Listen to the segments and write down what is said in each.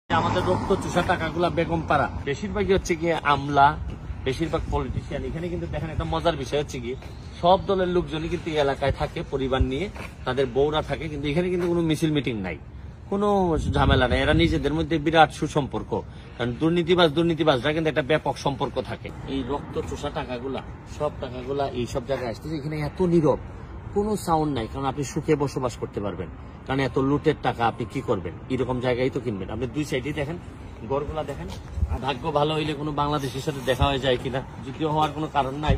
আমাদের রক্ত চুষা টাকাগুলা বেগমপাড়া বেশিরভাগই হচ্ছে গিয়ে আমলা, বেশিরভাগ পলিটিশিয়ান। এখানে কিন্তু দেখেন একটা মজার বিষয় হচ্ছে গিয়ে সব দলের লোকজনই কিন্তু এই এলাকায় থাকে, পরিবার নিয়ে তাদের বউরা থাকে, কিন্তু এখানে কিন্তু কোনো মিছিল মিটিং নাই, কোনো ঝামেলা নাই। এরা নিজেদের মধ্যে বিরাট সুসম্পর্ক, কারণ দুর্নীতিবাজরা কিন্তু একটা ব্যাপক সম্পর্ক থাকে। এই রক্ত চুষা টাকাগুলা, সব টাকাগুলা এই সব জায়গায় আসতেছে। এখানে এত নীরব, কোনো সাউন্ড নাই, কারণ আপনি সুখে বসবাস করতে পারবেন। কারণ এত লুটের টাকা আপনি কি করবেন, এরকম জায়গায় তো কিনবেন। আপনি দুই সাইডেই দেখেন, ঘরগুলা দেখেন। ভাগ্য ভালো হইলে কোনো বাংলাদেশের সাথে দেখা হয়ে যায় কিনা, যদিও হওয়ার কোনো কারণ নাই।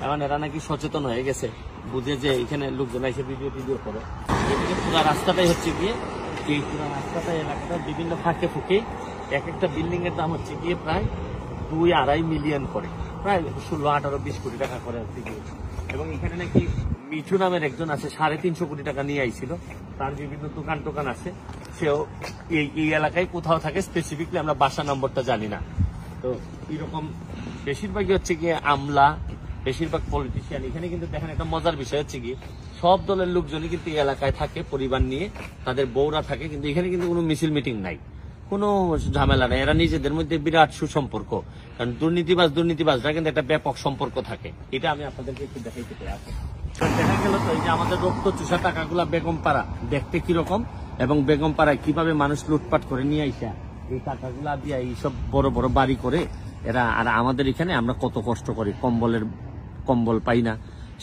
এখন এরা নাকি সচেতন হয়ে গেছে, বুঝে যে এখানে লোকজন এসে ভিডিও করে। এদিকে পুরো রাস্তাটাই হচ্ছে গিয়ে, এই পুরো রাস্তাটাই এলাকাটা বিভিন্ন ফাঁকে ফুঁকে এক একটা বিল্ডিং এর দাম হচ্ছে গিয়ে প্রায় 2-2.5 মিলিয়ন করে, প্রায় 16, 18, 20 কোটি টাকা করে হচ্ছে গিয়ে। এবং এখানে নাকি মিঠু নামের একজন আছে, 350 কোটি টাকা নিয়ে আইছিল। তার বিভিন্ন দোকান আছে, সেও এই এলাকায় কোথাও থাকে, স্পেসিফিকলি আমরা বাসা নম্বরটা জানি না। তো এরকম বেশিরভাগই হচ্ছে গিয়ে আমলা, বেশিরভাগ পলিটিশিয়ান। এখানে কিন্তু দেখেন একটা মজার বিষয় হচ্ছে গিয়ে সব দলের লোকজনই কিন্তু এই এলাকায় থাকে, পরিবার নিয়ে তাদের বউরা থাকে, কিন্তু এখানে কিন্তু কোনো মিছিল মিটিং নাই, কোনো ঝামেলা নাই। এরা নিজেদের মধ্যে বিরাট সুসম্পর্ক, কারণ দুর্নীতিবাজরা কিন্তু একটা ব্যাপক সম্পর্ক থাকে। এটা আমি আপনাদেরকে একটু দেখাইতে চাই। দেখা গেল তো এই যে আমাদের রক্ত চুষা টাকাগুলা বেগমপাড়া দেখতে কিরকম, এবং বেগমপাড়ায় কিভাবে মানুষ লুটপাট করে নিয়ে আইসা এই টাকাগুলা দিয়ে এইসব বড় বড় বাড়ি করে এরা। আর আমাদের এখানে আমরা কত কষ্ট করি, কম্বল পাই না,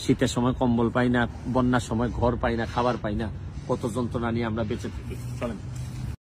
শীতের সময় কম্বল পাই না, বন্যার সময় ঘর পাই না, খাবার পাই না, কত যন্ত্রণা নিয়ে আমরা বেঁচে থাকি। চলেন।